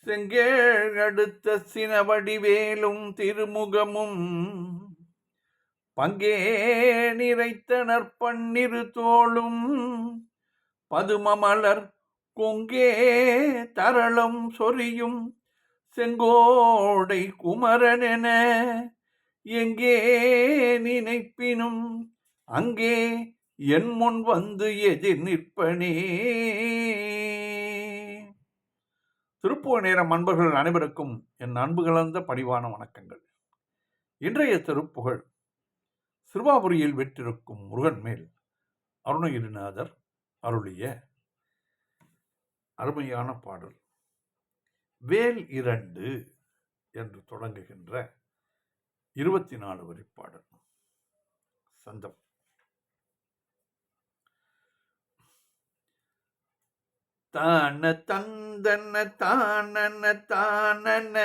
செங்கேழ் அடுத்த சினவடிவேலும் திருமுகமும் பங்கே நிறைத்தனர் பன்னிரு தோளும் பதுமமலர் கொங்கே தரளம் சொரியும் செங்கோடை குமரனென எங்கே நினைப்பினும் அங்கே என் முன் வந்து எதிர் நிற்பனே. திருப்புவ நேரம் அன்பர்கள் அனைவருக்கும் என் அன்பு கலந்த பணிவான வணக்கங்கள். இன்றைய திருப்புகழ் சிறுவாபுரியில் வெற்றிருக்கும் முருகன் மேல் அருணகிரிநாதர் அருளிய அருமையான பாடல். வேல் 2 என்று தொடங்குகின்ற 24 வரி பாடல். சந்தம். தான தந்தன தானன தானன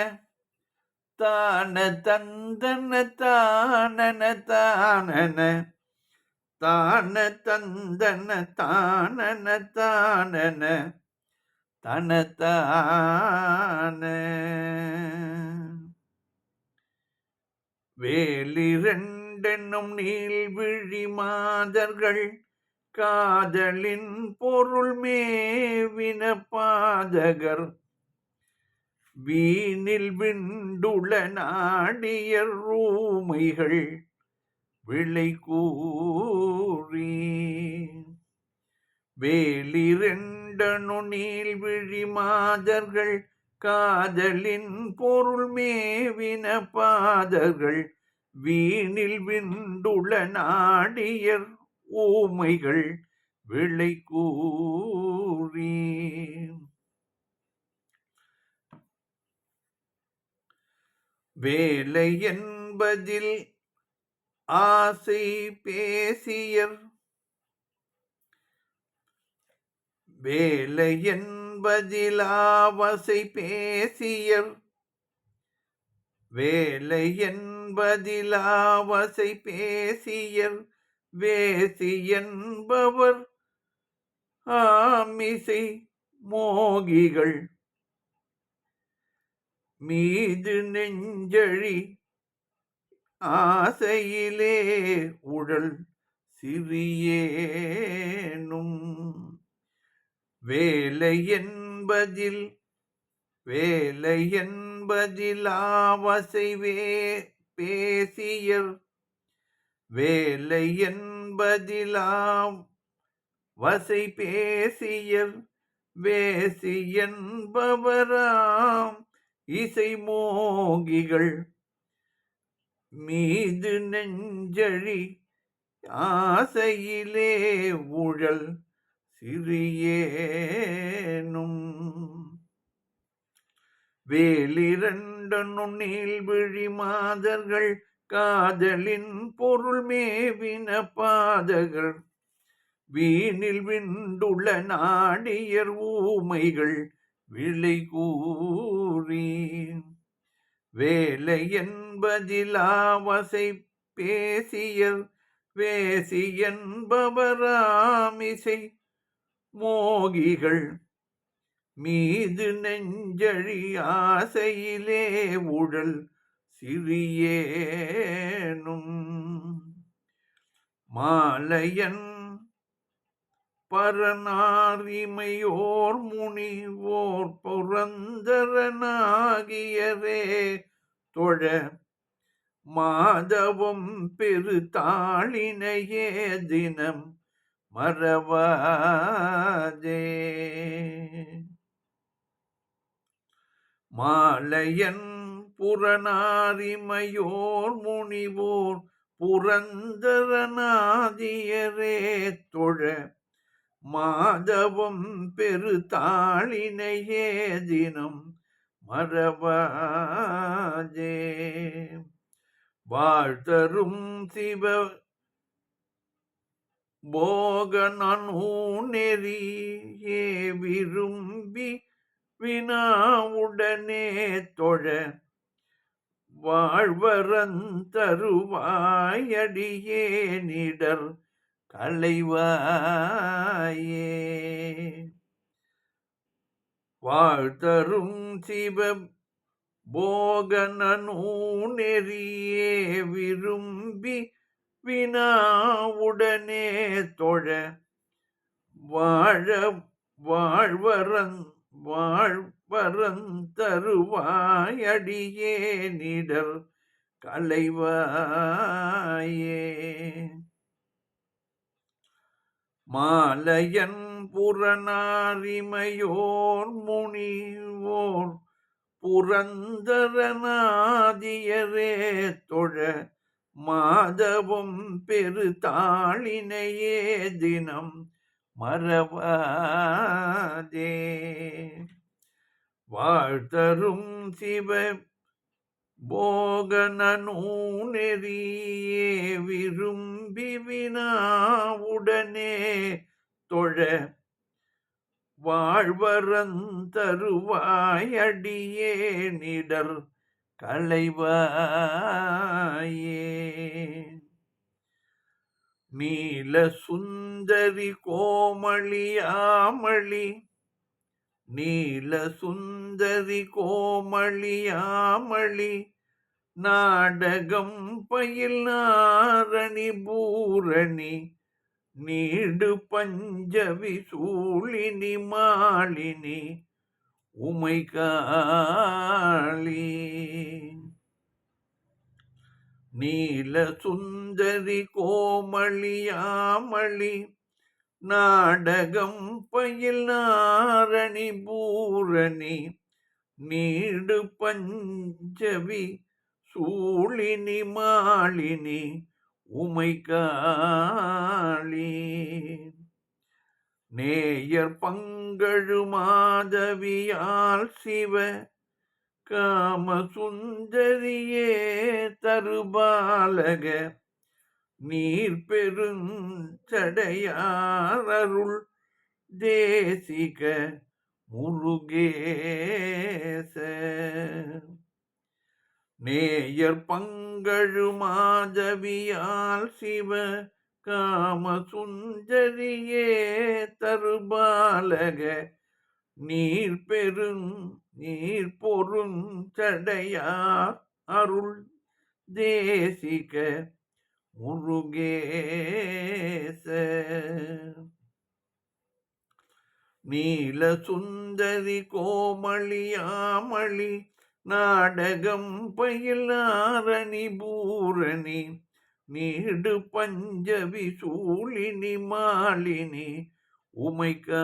தான தந்தன தானன தானன தான தந்தன தானன தானன தனத்தான வேலிரண்டென்னும் நீள்விழி மாதர்கள் காதலின் பொருள் மேவின பாதகர் வீணில் விண்டுள நாடியர் ஊமைகள் விளை கூறி வேலிரண்டனு நீள்விழி மாதர்கள் காதலின் பொருள் மேவின பாதர்கள் வீணில் விண்டுள நாடியர் ஊமைகள் விளை கூறி வேலை என்பதில் ஆசை பேசியர் வேலை என்பதில் ஆவசை பேசியர் வேலை என்பதில் ஆவசை பேசியர் வேசி என்பவர் ஆமிசை மோகிகள் மீது நெஞ்சழி ஆசையிலே உடல் சிறியேனும் வேலை என்பதில் ஆவசை பேசியர் வேலை என்பதில் ஆவசை பேசியர் வேசி என்பவராம் இசை மோகிகள் மீது நெஞ்சழி ஆசையிலே உழல் சிறியேனும் வேலிரண்டனு நீள்விழி மாதர்கள் காதலின் பொருள் மேவின பாதகர் வீணில் விண்டுள நாடியர் ஊமைகள் விளை கூறி வேலை என்பதில் ஆவசை பேசியர் வேசி என்பவராமிசை மோகிகள் மீது நெஞ்சழி ஆசையிலே உழல் சிறியேனும் மாலையன் பரனாரிமையோர் முனிவோர் புரந்தரனாகியரே தொழ மாதவம் பெரு தாளினையே தினம் மறவாதே மாலையன் புறனாரிமையோர் முனிவோர் புரந்தரநாதியரே தொழ மாதவம் பெரு தாளினையே தினம் மறவாதே வாழ்த்தரும் சிவ போகனூ நெறியே விரும்பி வினாவுடனே தொழ வாழ்வரந்தருவாயடியேனிடர் களைவாயே வாழ்தரும் சிவ போகனூநெறியே விரும்பி வினாவுடனே தொழ வாழ வாழ்வரந்தருவாயடியே நிடர் களைவாயே. மாலையன் புறனாரிமையோர் முனிவோர் புரந்தரநாதியரே தொழ மாதவம் பெரு தாளினையே தினம் மறவாதே. வாழ்தரும் சிவ போகனூநெறியே விரும்பி வினாவுடனே தொழ வாழ்வரந்தருவாயடியே நிடர் களைவாயே. நீல சுந்தரி கோமளியாமளி நீல சுந்தரி கோமளியாமளி நாடகம் பயில் நாரணி பூரணி நீடு பஞ்சவி சூழினி மாலினி உமைகாளி. நீல சுந்தரி கோமளியாமளி நாடகம் பயில் நாரணி பூரணி நீடு பஞ்சவி சூழினி மாலினி உமைகாளி. நேயர் பங்கழு மாதவியால் சிவ காம சுந்தரியே தருபாலக நீர் பெருஞ்சடையாரருள் தேசிக முருகேச. நேயர் பங்கழு மாதவியால் சிவ காம சுந்தரியே தருபாலக நீர் பொருஞ்சடையார் அருள் தேசிக முருகேச. நீல சுந்தரி கோமளியாமளி நாடகம் பயில் நாரணி பூரணி நீடு பஞ்சவி சூழினி மாலினி உமைகாளி.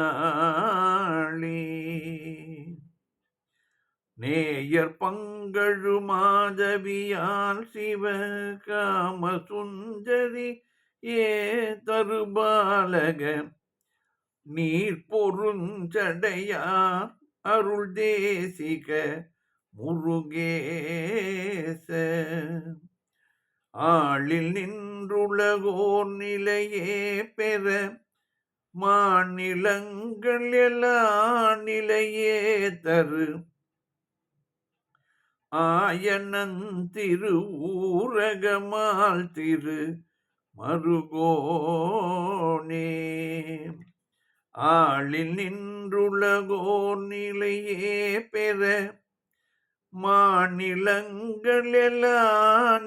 நேயர் பங்கழு மாதவியால் சிவ காம சுந்தரி ஏ தருபாலக நீர் பொருஞ்சடையார் அருள் தேசிக முருகேச. ஆளில் நின்றுலகோர் நிலையே பெற மாநிலங்கள் எல்லா நிலையே தரு ஆயனந்திரு ஊரகமால் திரு மருகோனே. ஆளில் நின்றுலகோர் நிலையே பெற மாநிலங்கள் எல்லா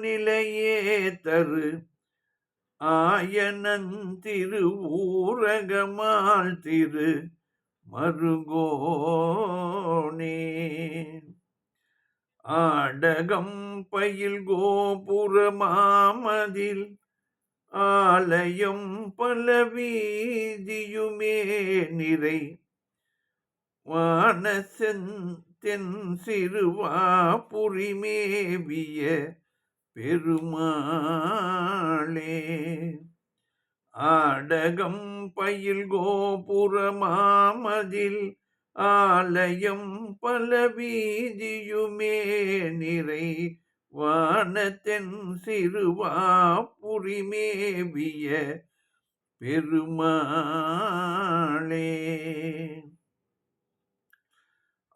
நிலையே தரு ஆயனந்திரு ஊரகமால் திரு மருகோனே. ஆடகம் பயில் கோபுரமாமதில் ஆலயம் பல வீதியுமே நிறை வானசெந்தென் சிறுவாபுரிமேவிய பெருமாளே. ஆடகம் பயில் கோபுரமாமதில் ஆலயம் பல வீதியுமே நிறை வானத்தென் சிறுவாபுரிமேவிய பெருமாளே.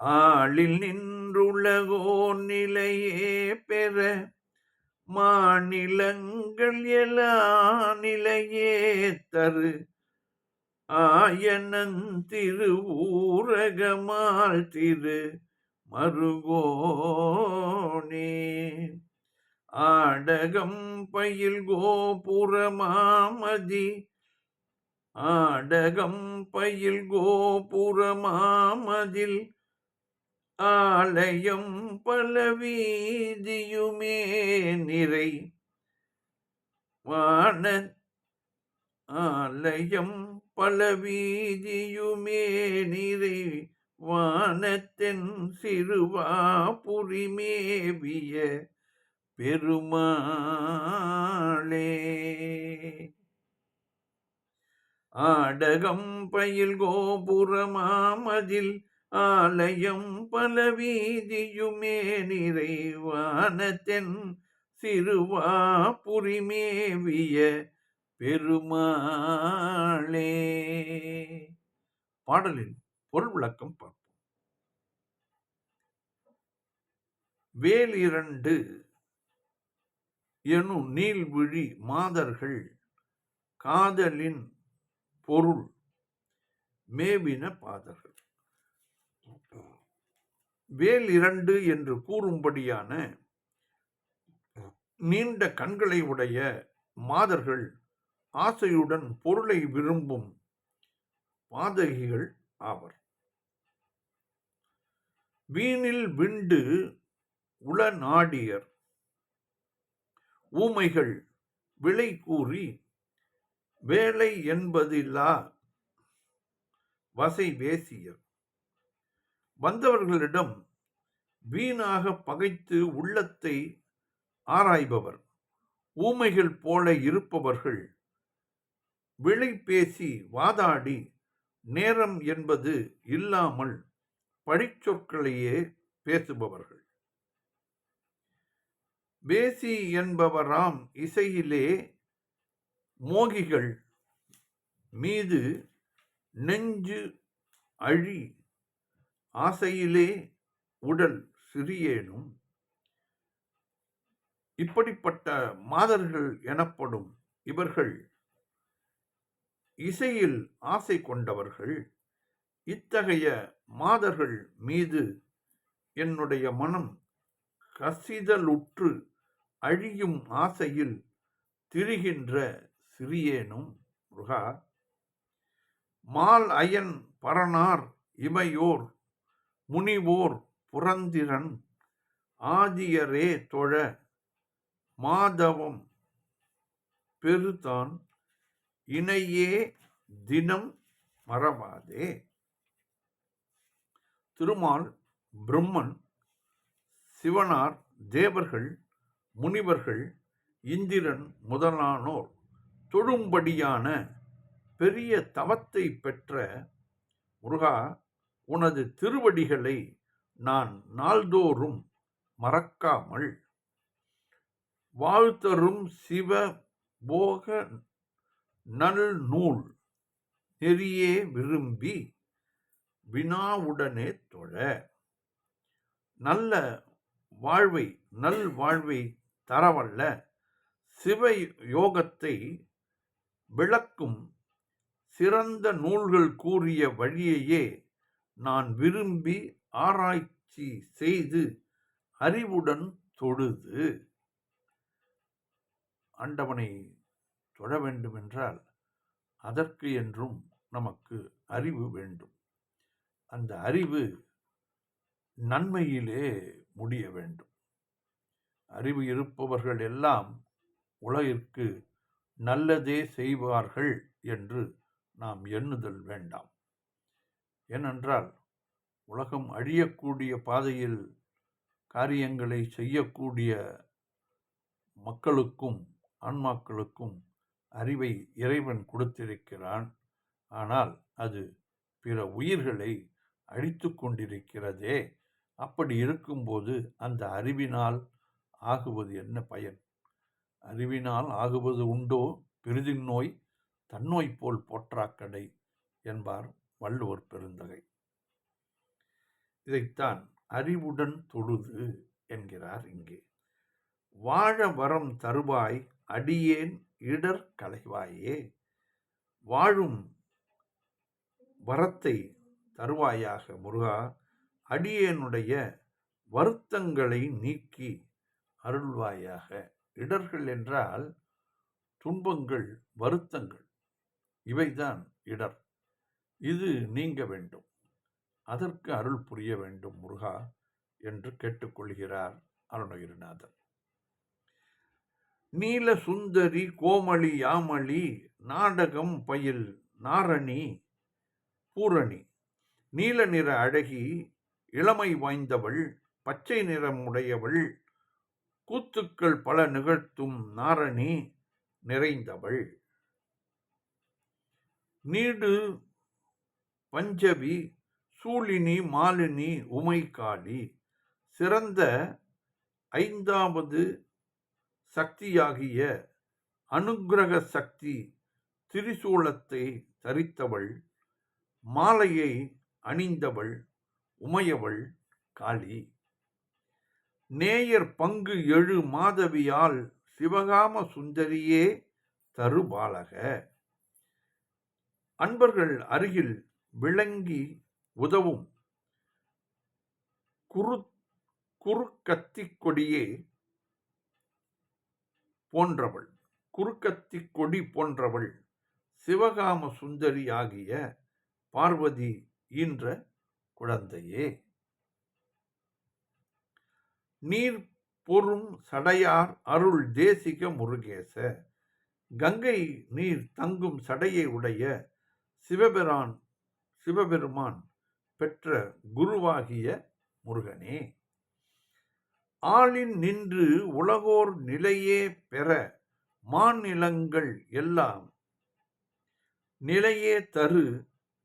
ஆளில் நின்றுலகோர் நிலையே பெற மாநிலங்கள் எல்லா நிலையே தரு ஆயனன் திருவூரகமால் திரு மருகோனே ஆடகம் பயில் கோபுரமாமதி ஆடகம் பயில் கோபுரமாமதில் ஆலயம் பல வீதியுமே நிறை வான ஆலயம் பல வீதியுமே நிறை வானத்தென் சிறுவாபுரி மேவிய பெருமாளே ஆடகம் பயில் கோபுரமாமதில் ஆலயம் பல வீதியுமே நிறைவானத்தென் சிறுவாபுரி மேவிய பெருமாளே. பாடலின் பொருள் விளக்கம் பார்ப்போம். வேலிரண்டு எனும் நீள்விழி மாதர்கள் காதலின் பொருள் மேவின பாதர்கள். வேல் இரண்டு என்று கூறும்படியான நீண்ட கண்களை உடைய மாதர்கள் ஆசையுடன் பொருளை விரும்பும் பாதகிகள் ஆவர். வீணில் விண்டு உளநாடியர் ஊமைகள் விலை கூறி வேலை என்பதில்லா வசை வேசியர் வந்தவர்களிடம் வீணாக பகைத்து உள்ளத்தை ஆராய்பவர் ஊமைகள் போல இருப்பவர்கள் விலை பேசி வாதாடி நேரம் என்பது இல்லாமல் பழிச்சொற்களையே பேசுபவர்கள். வேசி என்பவராம் இசையிலே மோகிகள் மீது நெஞ்சு அழி ஆசையிலே உடல் சிறியேனும். இப்படிப்பட்ட மாதர்கள் எனப்படும் இவர்கள் இசையில் ஆசை கொண்டவர்கள். இத்தகைய மாதர்கள் மீது என்னுடைய மனம் கசிதலுற்று அழியும் ஆசையில் திரிகின்ற சிறியேனும் முருகா. மால் அயன் பரனார் இமையோர் முனிவோர் புரந்திரன் ஆதியரே தொழ மாதவம் பெருதான் இணையே தினம் மறவாதே. திருமால் பிரம்மன் சிவனார் தேவர்கள் முனிவர்கள் இந்திரன் முதலானோர் தொழும்படியான பெரிய தவத்தை பெற்ற முருகா, உனது திருவடிகளை நான் நாள்தோறும் மறக்காமல் வாழ்த்தரும் சிவ போக நல் நூல் நெறியே விரும்பி வினாவுடனே தொழ நல்ல வாழ்வை நல் வாழ்வை தரவல்ல சிவ யோகத்தை விளக்கும் சிறந்த நூல்கள் கூறிய வழியையே நான் விரும்பி ஆராய்ச்சி செய்து அறிவுடன் தொழுது. ஆண்டவனை தொழ வேண்டும் என்றால் அதற்கு என்றும் நமக்கு அறிவு வேண்டும். அந்த அறிவு நன்மையிலே முடிய வேண்டும். அறிவு இருப்பவர்கள் எல்லாம் உலகிற்கு நல்லதே செய்வார்கள் என்று நாம் எண்ணுதல் வேண்டாம். ஏனென்றால் உலகம் அழியக்கூடிய பாதையில் காரியங்களை செய்யக்கூடிய மக்களுக்கும் ஆன்மாக்களுக்கும் அறிவை இறைவன் கொடுத்திருக்கிறான். ஆனால் அது பிற உயிர்களை அழித்து கொண்டிருக்கிறதே. அப்படி இருக்கும்போது அந்த அறிவினால் ஆகுவது என்ன பயன்? அறிவினால் ஆகுவது உண்டோ பெரிதின் நோய் தன்னோய் போல் போற்றாக்கடை என்பார் வள்ளுவர் பெருந்தகை. இதைத்தான் அறிவுடன் தொழுது என்கிறார் இங்கே. வாழ வரம் தருவாய் அடியேன் இடர் களைவாயே. வாழும் வரத்தை தருவாயாக முருகா. அடியேனுடைய வருத்தங்களை நீக்கி அருள்வாயாக. இடர்கள் என்றால் துன்பங்கள், வருத்தங்கள், இவைதான் இடர். இது நீங்க வேண்டும், அதற்கு அருள் புரிய வேண்டும் முருகா என்று கேட்டுக்கொள்கிறார் அருணகிரிநாதர். நீல சுந்தரி கோமளி யாமளி நாடகம் பயில் நாரணி பூரணி. நீல நிற அழகி, இளமை வாய்ந்தவள், பச்சை நிறமுடையவள், கூத்துக்கள் பல நிகழ்த்தும் நாரணி நிறைந்தவள். நீடு பஞ்சவி சூழினி மாலினி உமைகாளி. சிறந்த ஐந்தாவது சக்தியாகிய அனுக்கிரக சக்தி திரிசூலத்தை தரித்தவள், மாலையை அணிந்தவள் உமையவள் காளி. நேயர் பங்கு எழு மாதவியால் சிவகாம சுந்தரியே தருபாலக. அன்பர்கள் அருகில் விளங்கி உதவும் குறுக்கத்தி கொடியே போன்றவள், குறுக்கத்தி கொடி போன்றவள் சிவகாம சுந்தரி ஆகிய பார்வதி ஈன்ற குழந்தையே. நீர் பொறும் சடையார் அருள் தேசிக முருகேச. கங்கை நீர் தங்கும் சடையை உடைய சிவபெருமான் பெற்ற குருவாகிய முருகனே. ஆளின் நின்று உலகோர் நிலையே பெற மாநிலங்கள் எல்லாம் நிலையே தரு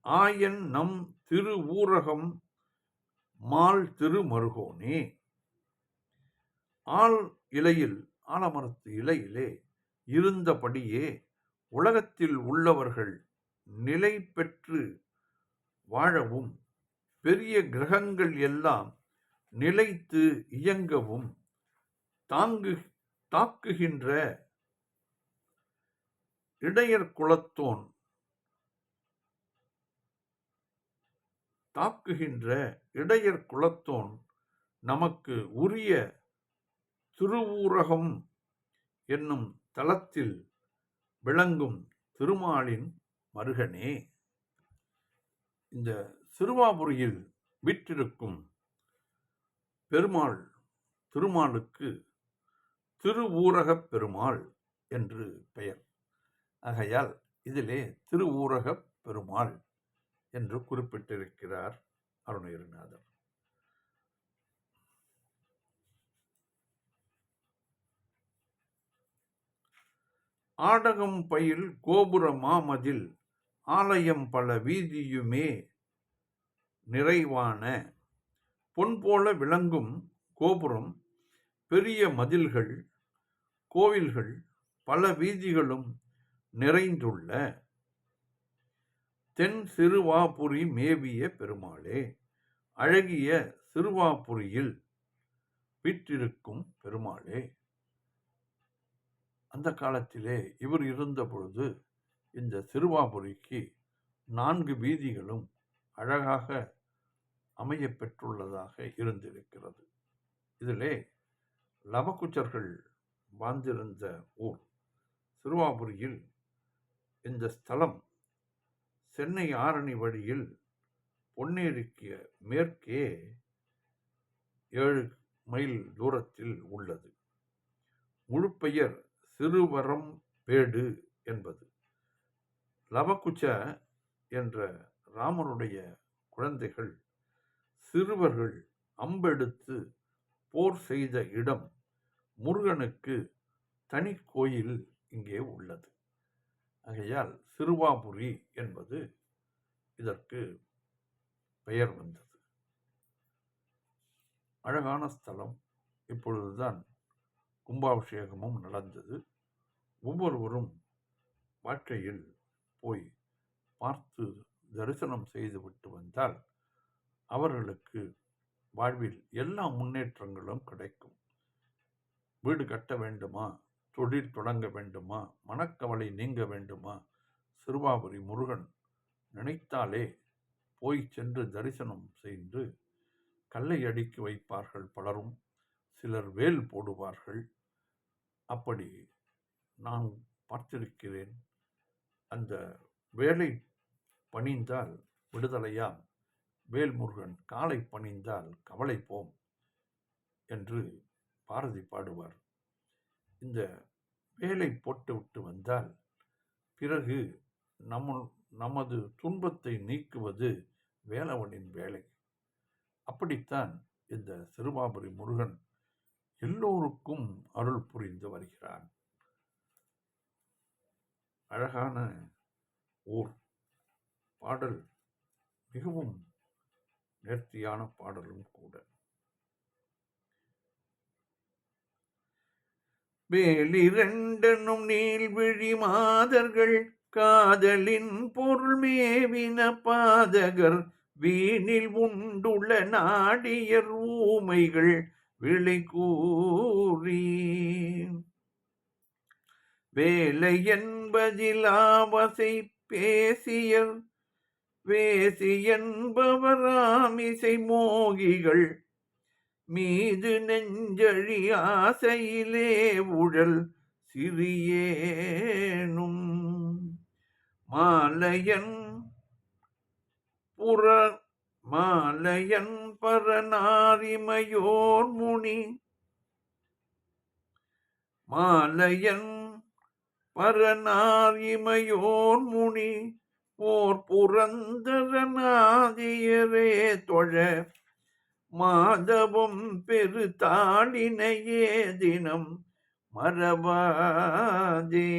ஆயன் நம் திரு ஊரகம் மால் திருமருகோனே. ஆலமரத்து இலையிலே இருந்தபடியே உலகத்தில் உள்ளவர்கள் நிலை பெற்று வாழவும், பெரிய கிரகங்கள் எல்லாம் நிலைத்து இயங்கவும் தாக்குகின்ற இடையர் குலத்தோன் நமக்கு உரிய திருவூரகம் என்னும் தலத்தில் விளங்கும் திருமாலின் மருகனே. இந்த சிறுவாபுரியில் வீற்றிருக்கும் திருமாலுக்கு திருவூரகப் பெருமாள் என்று பெயர். ஆகையால் இதிலே திருவூரகப் பெருமாள் என்று குறிப்பிட்டிருக்கிறார் அருணகிரிநாதர். ஆடகம் பயில் கோபுர மாமதில் ஆலயம் பல வீதியுமே நிறைவான. பொன் போல விளங்கும் கோபுரம், பெரிய மதில்கள், கோவில்கள், பல வீதிகளும் நிறைந்துள்ள தென் சிறுவாபுரி மேவிய பெருமாளே. அழகிய சிறுவாபுரியில் வீற்றிருக்கும் பெருமாளே. அந்த காலத்திலே இவர் இருந்த பொழுது இந்த சிறுவாபுரிக்கு 4 வீதிகளும் அழகாக அமைய பெற்றுள்ளதாக இருந்திருக்கிறது. இதிலே லவகுச்சர்கள் வாழ்ந்திருந்த ஊர் சிறுவாபுரியில். இந்த ஸ்தலம் சென்னை ஆரணி வழியில் பொன்னேரிக்கு மேற்கே 7 மைல் தூரத்தில் உள்ளது. முழு பெயர் சிறுவரம் பேடு என்பது. லவகுச்ச என்ற ராமனுடைய குழந்தைகள் சிறுவர்கள் அம்பெடுத்து போர் செய்த இடம். முருகனுக்கு தனி கோயில் இங்கே உள்ளது. ஆகையால் சிறுவாபுரி என்பது இதற்கு பெயர் வந்தது. அழகான ஸ்தலம். இப்பொழுதுதான் கும்பாபிஷேகமும் நடந்தது. ஒவ்வொருவரும் வாழ்க்கையில் போய் பார்த்து தரிசனம் செய்துவிட்டு வந்தால் அவர்களுக்கு வாழ்வில் எல்லா முன்னேற்றங்களும் கிடைக்கும். வீடு கட்ட வேண்டுமா, தொழில் தொடங்க வேண்டுமா, மனக்கவலை நீங்க வேண்டுமா, சிறுவாபுரி முருகன் நினைத்தாலே போய் சென்று தரிசனம் செய்து கல்லை அடுக்கி வைப்பார்கள் பலரும். சிலர் வேல் போடுவார்கள். அப்படி நான் பார்த்திருக்கிறேன். அந்த வேலை பணிந்தால் விடுதலையாம், வேல்முருகன் காலை பணிந்தால் கவலை போம் என்று பாரதி பாடுவார். இந்த வேலை போட்டுவிட்டு வந்தால் பிறகு நமது துன்பத்தை நீக்குவது வேலவனின் வேலை. அப்படித்தான் இந்த சிறுவாபுரி முருகன் எல்லோருக்கும் அருள் புரிந்து வருகிறான். அழகான ஓர் பாடல், மிகவும் நேர்த்தியான பாடலும் கூட. வேலிரண்டனும் நீள்விழி மாதர்கள் காதலின் பொருள் மேவின பாதகர் வீணில் உண்டுள்ள நாடியர் ஊமைகள் விளை கூறி வேலை என்பதில் ஆவசை பேசியர் வேசி என்பவராமிசை மோகிகள் மீது நெஞ்சழி ஆசையிலே உழல் சிறியேனும் மாலையன் பரநாரிமையோர் முனி ஓர் புரந்தரநாதியரே தொழ மாதவம் பெரு தாளினையே தினம் மறவாதே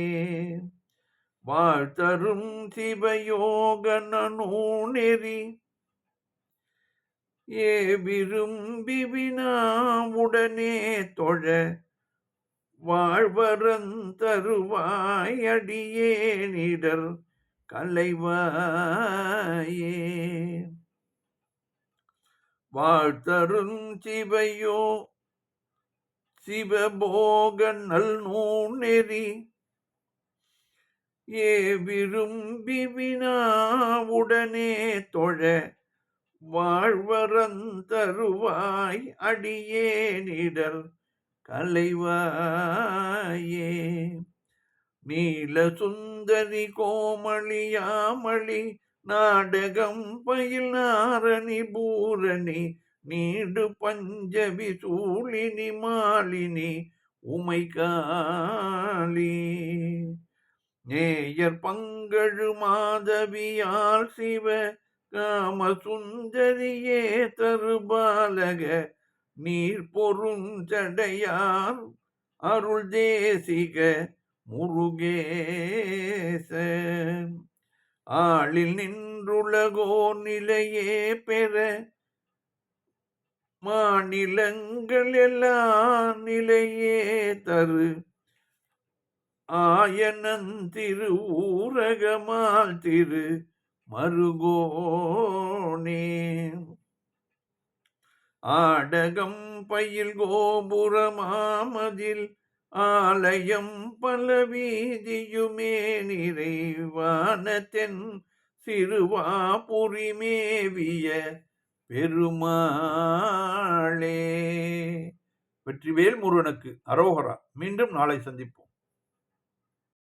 வாழ்த்தரும் சிவயோக நூநெறி ஏ விரும்பி வினாவுடனே தொழ வாழ்வரந்தருவாய் அடியேனிடர் கலைவாயே வாழ்த்தரும் சிவபோக நல்நூநெறி ஏ விரும்பி வினாவுடனே தொழ வாழ்வரந்தருவாய் அடியேனிடர் கலைவாயே நீல சுந்தரி கோமளியாமளி நாடகம் பயில் நாரணி பூரணி நீடு பஞ்சவி சூழினி மாலினி உமைகாளி நேயர் பங்கழு மாதவியால் சிவ காம சுந்தரியே தருபாலக நீர் பொருஞ்சடையார் அருள் தேசிக முருகேச ஆளில் நின்றுலகோ நிலையே பெற மாநிலங்கள் எல்லாம் நிலையே தரு ஆயனந்திரு ஊரகமால் திரு மருகோனே ஆடகம் பயில் கோபுரமாமதில் ஆலயம் பல வீதியுமே நிறைவான தென் சிறுவாபுரி மேவிய பெருமாளே. வெற்றிவேல் முருகனுக்கு அரோகரா. மீண்டும் நாளை சந்திப்போம்.